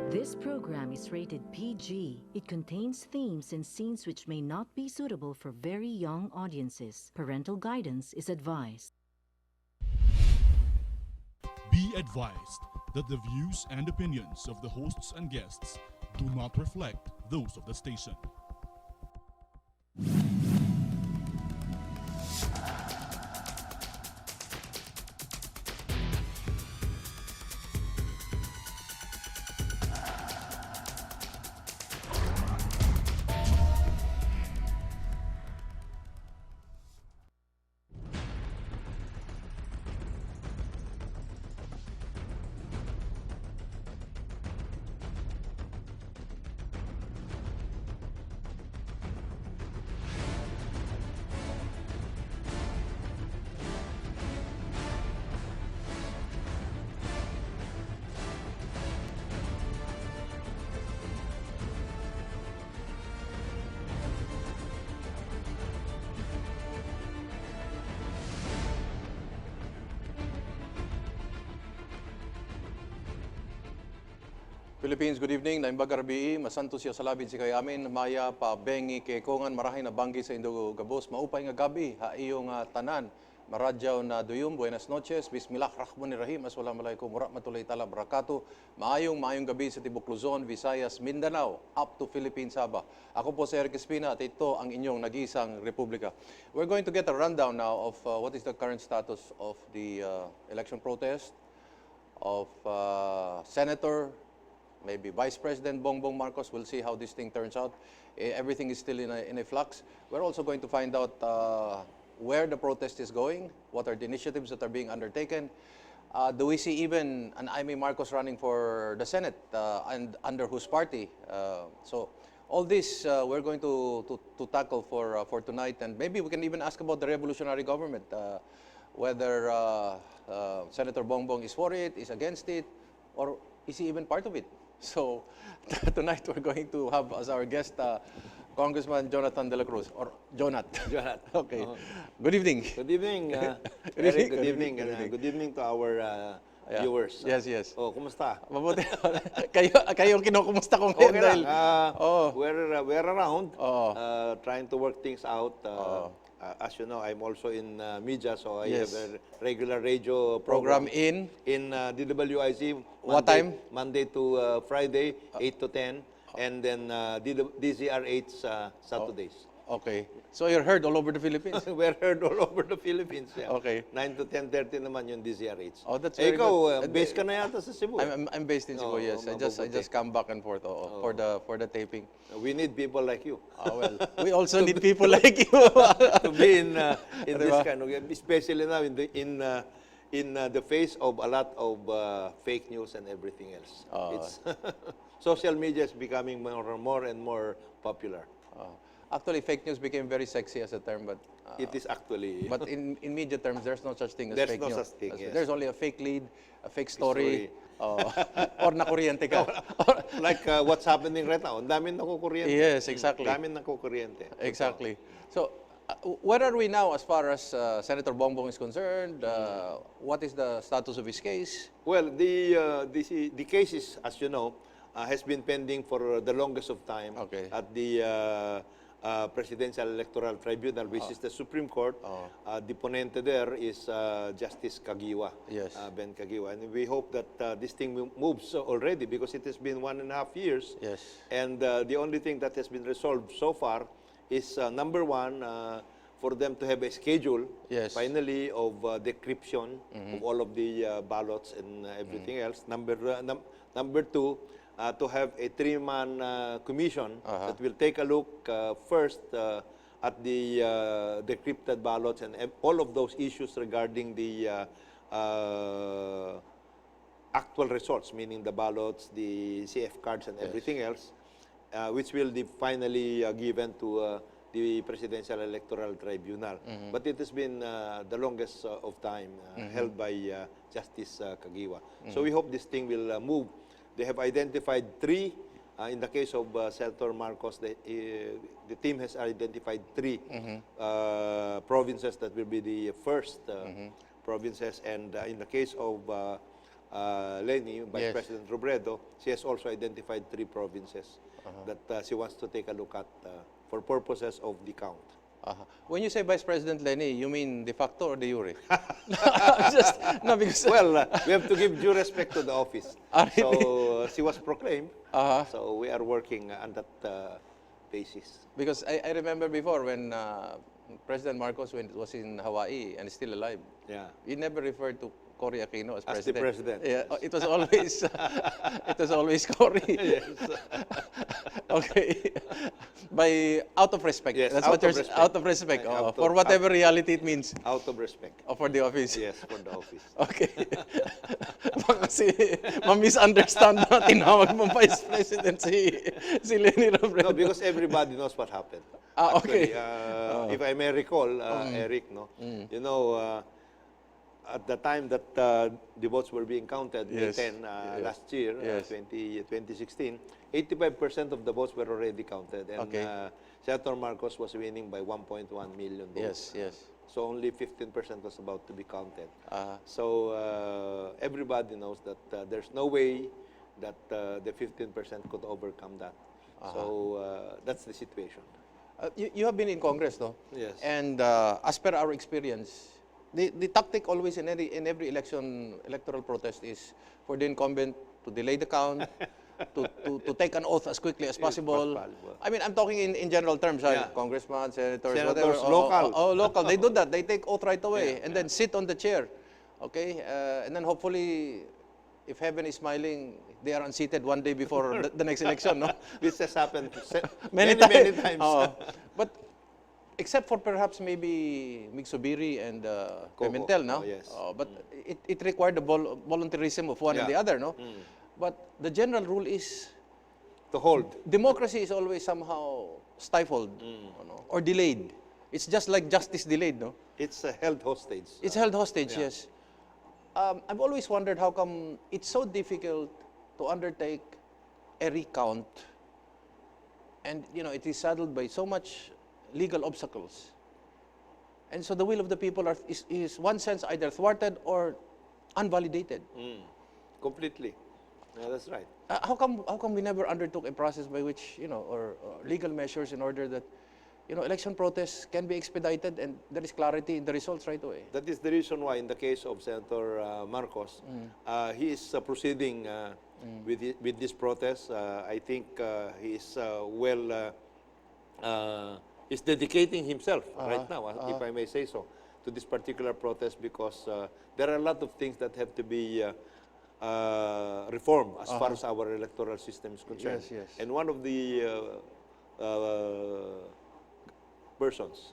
This program is rated PG. It contains themes and scenes which may not be suitable for very young audiences. Parental guidance is advised. Be advised that the views and opinions of the hosts and guests do not reflect those of the station. Philippines, good evening. Naimbag Arbii, masanto siya salabin si kayamin, maya pa bengi kay kongan marahay na banggi sa Indo Gabos, maupay nga gabi, ha iyong tanan, maradyaw na duyum, buenas noches, bismillah, rahmanirrahim, assalamualaikum, warahmatullahi ta'ala, barakatuh, maayong gabi sa Tibok Luzon, Visayas, Mindanao, up to Philippines, Sabah. Ako po si Eric Espina at ito ang inyong nag-iisang republika. We're going to get a rundown now of what is the current status of the election protest, of Senator, maybe Vice President Bongbong Marcos. We'll see how this thing turns out. Everything is still in a flux. We're also going to find out where the protest is going, what are the initiatives that are being undertaken. Do we see even an Jaime Marcos running for the Senate and under whose party? So all this we're going to tackle for tonight, and maybe we can even ask about the revolutionary government, whether Senator Bongbong is for it, is against it, or is he even part of it? So tonight we're going to have as our guest Congressman Jonathan de la Cruz, or Jonat. Jonat. Okay. Good evening. Good evening, Good Eric. evening. Good evening. Good evening. Good evening to our Yeah. viewers. Yes. Oh, kumusta? Mabuti. kayo ang kinukumusta ko ngayon Okay dahil lang. We're around, Oo. trying to work things out. As you know, I'm also in media, so I Yes. have a regular radio program program in DWIC. What time? Monday to Friday, 8 to 10, and then DZR8 Saturdays. Okay. So you're heard all over the Philippines. We're heard all over the Philippines. Yeah. Okay. 9 to 10:30 naman yung DZRH. Oh, that's very ikaw, good. base ka na yata sa Cebu. I'm based in Cebu, Oo, yes. I mabubuti. just come back and forth for the taping. We need people like you Well, we also need people like you. to be in this Diba? kind of, especially now in the face of a lot of fake news and everything else. It's social media is becoming more and more popular. Actually, fake news became very sexy as a term, but It is actually. but in media terms, there's no such thing as There's fake no news. such thing, yes. There's only a fake lead, a fake story, or nakuryente ka. Like what's happening right now. Ang daming nakukuryente. Yes, exactly. Daming nakukuryente. Exactly. So, where are we now as far as Senator Bongbong is concerned? What is the status of his case? Well, the case is, as you know, has been pending for the longest of time Okay. at the Presidential Electoral Tribunal, which is the Supreme Court. The ponente there is Justice Kagiwa, Yes. Ben Kagiwa. And we hope that this thing moves already, because it has been 1.5 years. Yes. And the only thing that has been resolved so far is, number one, for them to have a schedule, Yes. finally, of decryption of all of the ballots and everything else. Number two, to have a three-man commission that will take a look first at the decrypted ballots and all of those issues regarding the actual results, meaning the ballots, the CF cards, and everything else, which will be finally given to the Presidential Electoral Tribunal. But it has been the longest of time held by Justice Kagiwa. So we hope this thing will move. They have identified three. In the case of Senator Marcos, the team has identified three provinces that will be the first provinces. And in the case of Lenny, Vice Yes. President Robredo, she has also identified 3 provinces that she wants to take a look at for purposes of the count. When you say Vice President Lenny, you mean de facto or de jure? Just, no, because Well, we have to give due respect to the office. Ah, really? So she was proclaimed. So we are working on that basis. because I remember before when President Marcos was in Hawaii and is still alive, Yeah. he never referred to Cory Aquino as As the president. president, Yeah, yes. it was always it was always Cory. Okay. By out of respect. Yes, That's out what you're of respect. out of respect. Out of- For whatever reality it means. Out of respect. For the office. Yes, for the office. Okay. Baka kasi ma-misunderstand na tinawag mong Vice President si Lenny Robredo. No, because everybody knows what happened. Okay. Actually, if I may recall, Eric, no, you know, at the time that the votes were being counted, May Yes. 10 last year, Yes. 2016, 85% of the votes were already counted. And Okay. Senator Marcos was winning by 1.1 million votes. Yes, yes. So only 15% was about to be counted. Uh-huh. So everybody knows that there's no way that the 15% could overcome that. So that's the situation. You have been in Congress, no? Yes. And as per our experience, the tactic always in every electoral protest is for the incumbent to delay the count, to take an oath as quickly as possible. possible. I mean, I'm talking in general terms, Yeah. congressman, senators, Senators, whatever. local. Local. They do that. They take oath right away Yeah, and then sit on the chair. Okay? And then hopefully, if heaven is smiling, they are unseated one day before the next election, no? This has happened Many many times. But except for perhaps maybe Migsubiri and Pimentel, no? Oh, yes. But it required the voluntarism of one and the Yeah. other, no? But the general rule is To hold. democracy is always somehow stifled or delayed. It's just like justice delayed, no? It's held hostage. It's held hostage, yes. I've always wondered how come it's so difficult to undertake a recount, and it is saddled by so much legal obstacles, and so the will of the people is one sense either thwarted or unvalidated. Completely. Yeah, that's right. How come we never undertook a process by which or legal measures in order that election protests can be expedited and there is clarity in the results right away? That is the reason why, in the case of Senator Marcos, he is proceeding with this protest. I think he is is dedicating himself right now, if I may say so, to this particular protest because there are a lot of things that have to be reformed as far as our electoral system is concerned. Yes, yes. And one of the persons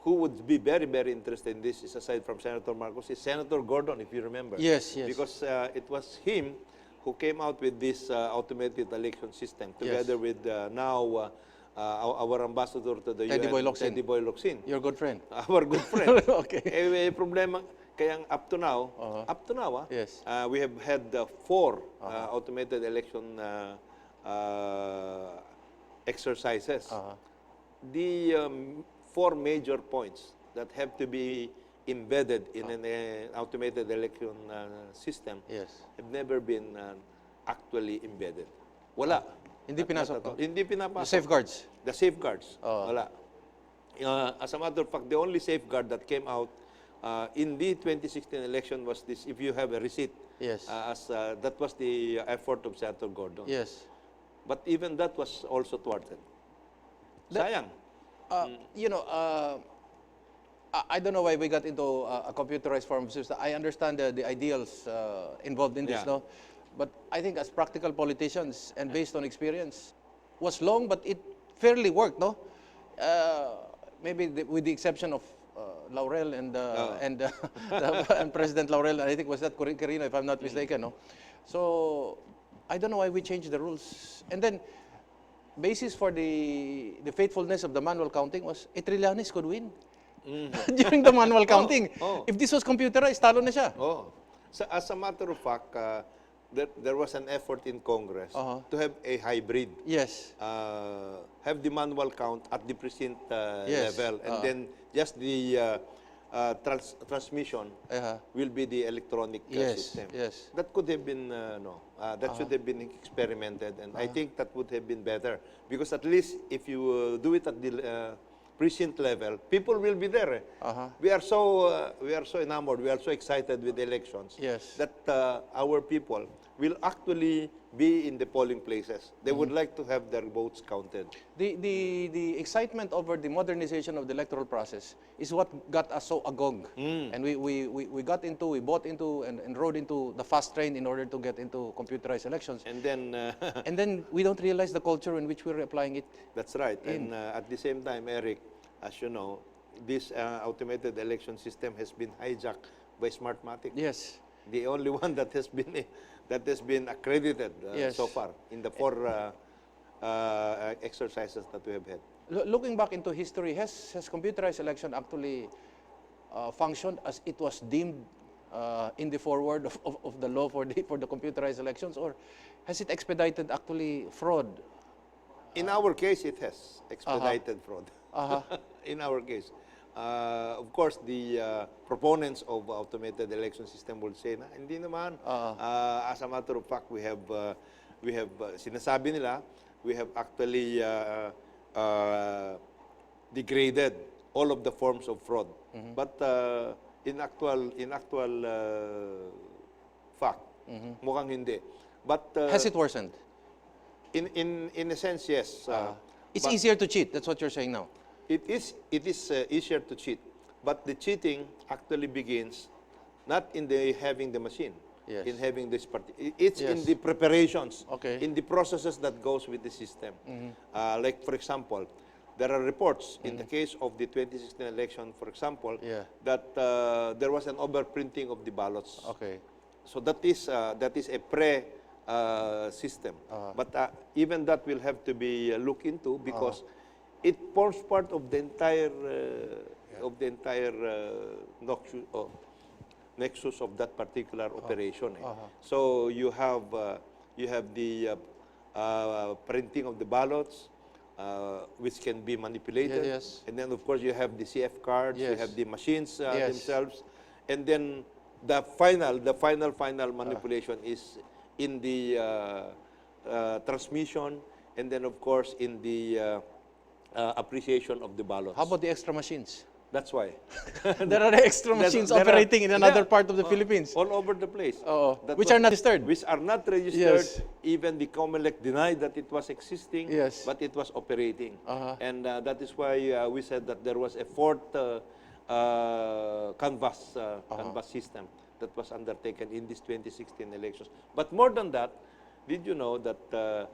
who would be very, very interested in this is, aside from Senator Marcos, is Senator Gordon, if you remember. Yes, yes. Because it was him who came out with this automated election system together with now our ambassador to the Teddy UN, Boy Locsin. Teddy Boy Locsin. Your good friend. Our good friend. Okay. May problema, kaya up to now, Yes. we have had 4 automated election exercises. The 4 major points that have to be embedded in an automated election system Yes. have never been actually embedded. Wala. Hindi pinasok, no? Hindi pinapasok. The safeguards. The safeguards. Wala. As a matter of fact, the only safeguard that came out in the 2016 election was this: if you have a receipt. Yes. That was the effort of Senator Gordon. Yes. But even that was also thwarted. Sayang. I don't know why we got into a computerized form of system. I understand the ideals involved in this, Yeah. no? But I think as practical politicians and based on experience, was long, but it fairly worked, no? Maybe with the exception of Laurel and and President Laurel, I think was that Quirino, if I'm not mistaken, no? So I don't know why we changed the rules. And then basis for the faithfulness of the manual counting was Trillanes could win during the manual counting. If this was computerized, talo na siya. So, as a matter of fact, there was an effort in Congress to have a hybrid. Yes. Have the manual count at the precinct Yes. level, and then just the transmission Uh-huh. will be the electronic Yes, system. yes. That could have been, that should have been experimented, and I think that would have been better. Because at least if you do it at the precinct level, people will be there. We are so enamored, we are so excited with elections Yes. that our people will actually be in the polling places. They would like to have their votes counted. The excitement over the modernization of the electoral process is what got us so agog. And we got into, we bought into, and rode into the fast train in order to get into computerized elections. And then, And then we don't realize the culture in which we're applying it. that's right. And at the same time, Eric, as you know, this automated election system has been hijacked by Smartmatic. Yes. The only one that has been accredited Yes. so far in the 4 exercises that we have had. Looking back into history, has computerized election actually functioned as it was deemed in the foreword of the law for the computerized elections, or has it expedited actually fraud? In our case, it has expedited fraud. In our case. Of course, the proponents of automated election system will say na, hindi naman. As a matter of fact, we have sinasabi nila, we have actually degraded all of the forms of fraud. But in actual fact, mukhang hindi. But Has it worsened? in a sense, yes. It's easier to cheat. That's what you're saying now. It is easier to cheat, but the cheating actually begins not in the having the machine, Yes. in having this it's in Yes. the preparations, Okay. in the processes that goes with the system. Like for example, there are reports in the case of the 2016 election, for example, Yeah. that there was an overprinting of the ballots. Okay. So that is a system. But even that will have to be looked into because it forms part of the entire nexus of that particular operation. So you have the printing of the ballots, which can be manipulated, Yes. and then of course you have the CF cards, you Yes. have the machines Yes. themselves, and then the final manipulation is in the transmission, and then of course in the appreciation of the ballots. How about the extra machines? That's why. There are extra machines There are- operating in another yeah, part of the Philippines. All over the place. That Which was- are not registered. Which are not registered. Yes. Even the COMELEC denied that it was existing, Yes. but it was operating. And that is why we said that there was a fourth canvas system that was undertaken in these 2016 elections. But more than that, did you know that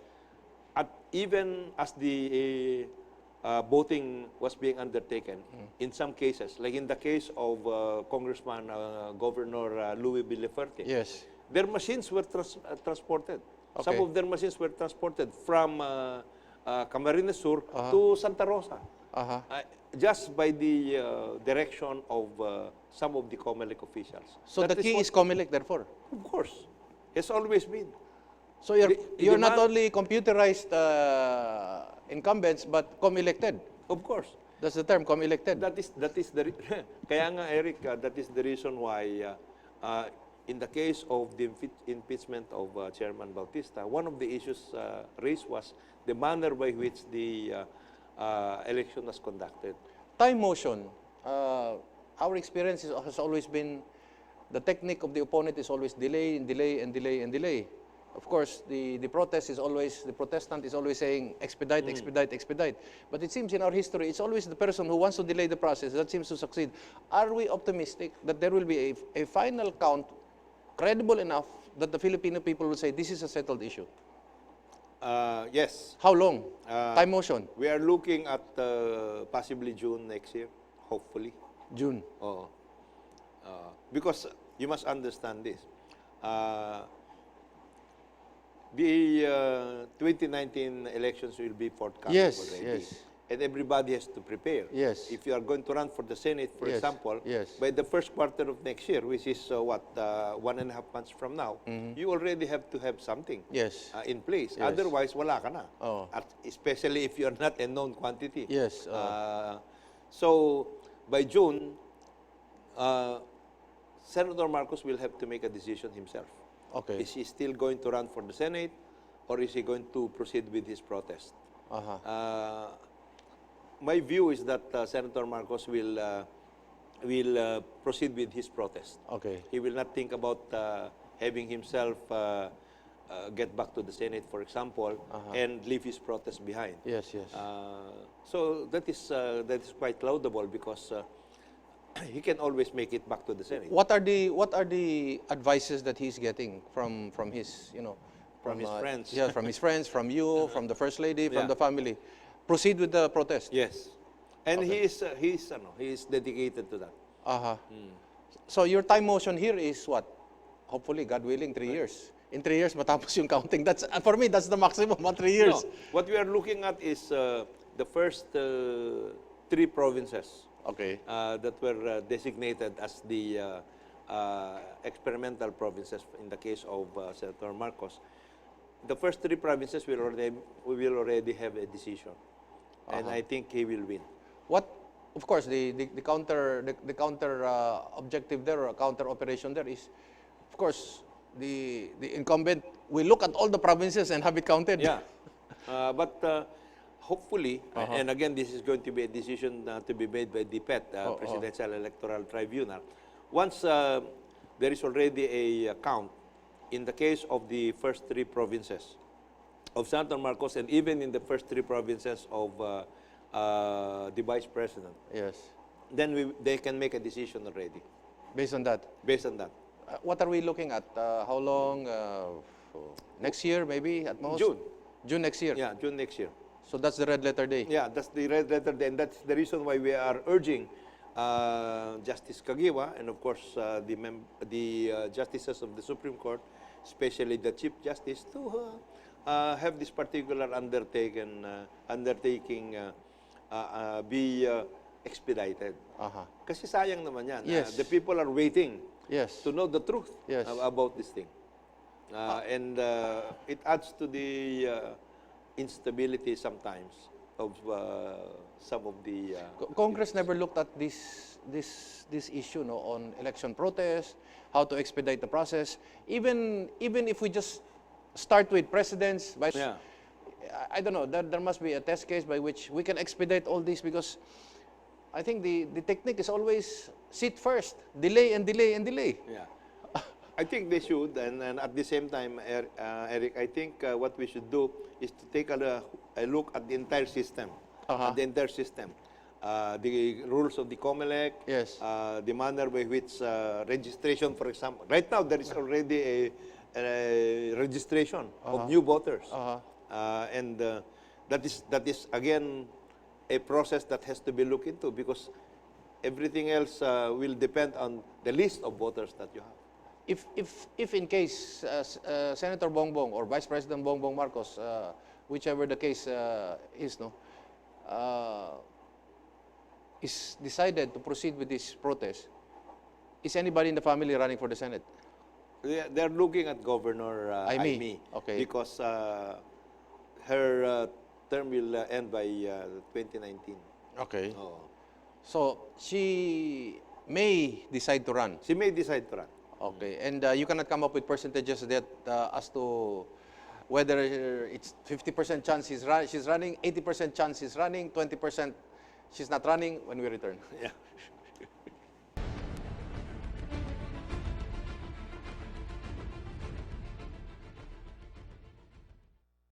even as the voting was being undertaken, in some cases, like in the case of Congressman Governor Louis Villaferte, Yes. their machines were transported. Some Okay. of their machines were transported from Camarines Sur to Santa Rosa, just by the direction of some of the COMELEC officials. So the That key what- is COMELEC, therefore. Of course, it's always been. So you're not demand- only computerized incumbents, but com-elected. Of course. That's the term, com-elected. That is kaya nga, Eric, that is the reason why in the case of the impeachment of Chairman Bautista, one of the issues raised was the manner by which the election was conducted. Time motion. Our experience has always been the technique of the opponent is always delay and delay and delay and delay. Of course, the protestant is always saying expedite, expedite, expedite. But it seems in our history, it's always the person who wants to delay the process that seems to succeed. Are we optimistic that there will be a final count credible enough that the Filipino people will say this is a settled issue? Yes, How long? Time motion? we are looking at possibly June next year, hopefully. June. Oo. Because you must understand this. The 2019 elections will be forthcoming Yes, already. yes. And everybody has to prepare. Yes. If you are going to run for the Senate, for Yes, example, yes. by the first quarter of next year, which is 1.5 months from now, you already have to have something Yes. in place. Yes. Otherwise, wala ka na. Oh. Especially if you are not a known quantity. Yes. So, by June, Uh, Senator Marcos will have to make a decision himself. Okay. Is he still going to run for the Senate, or is he going to proceed with his protest? Uh-huh. My view is that Senator Marcos will proceed with his protest. Okay. He will not think about having himself get back to the Senate, for example, and leave his protest behind. Yes, yes. So that is quite laudable because he can always make it back to the Senate. What are the advices that he's getting from his, From his friends. Yeah, from his friends, from you, from the First Lady, from Yeah. the family? Proceed with the protest. Yes, and he is dedicated to that. Uh-huh. So your time motion here is what? Hopefully, God willing, 3 years. In 3 years, matapos yung counting. That's for me, that's the maximum, 3 years. No, what we are looking at is the first 3 provinces Okay. that were designated as the experimental provinces in the case of Senator Marcos. The first 3 provinces we will already have a decision, and I think he will win. What, of course, the counter objective there, or counter operation there is, of course, the incumbent will look at all the provinces and have it counted. Yeah, but hopefully, and again, this is going to be a decision to be made by DPET, Presidential Electoral Tribunal. Once there is already a count, in the case of the first 3 provinces of Senator Marcos, and even in the first 3 provinces of the Vice President, Yes. then they can make a decision already Based on that. based on that. What are we looking at? How long? Next year, maybe at most. June. June next year. Yeah, June next year. So that's the red letter day. Yeah, that's the red letter day, and that's the reason why we are urging Justice Kagiwa and of course the justices of the Supreme Court, especially the Chief Justice, to have this particular undertaking be expedited. Kasi sayang naman yan. Yes. The people are waiting Yes. to know the truth Yes. about this thing. And it adds to the instability sometimes of some of the... Congress never looked at this issue, no, on election protest, how to expedite the process. Even if we just start with presidents, vice, Yeah. I don't know, there must be a test case by which we can expedite all this, because I think the technique is always sit first, delay and delay and delay. Yeah. I think they should, and at the same time, Eric, I think what we should do is to take a look at the entire system. The entire system. The rules of the COMELEC, Yes. the manner by which registration, for example. Right now, there is already a registration of new voters. And that is, again, a process that has to be looked into, because everything else will depend on the list of voters that you have. If in case Senator Bongbong or Vice President Bongbong Marcos, whichever the case is, no, is decided to proceed with this protest, is anybody in the family running for the Senate? They're looking at Governor Aimee. Aimee, Okay. because her term will end by 2019. Okay. Oh. So she may decide to run. She may decide to run. Okay, and you cannot come up with percentages that as to whether it's 50% chance she's running, 80% chance she's running, 20% she's not running when we return. Yeah.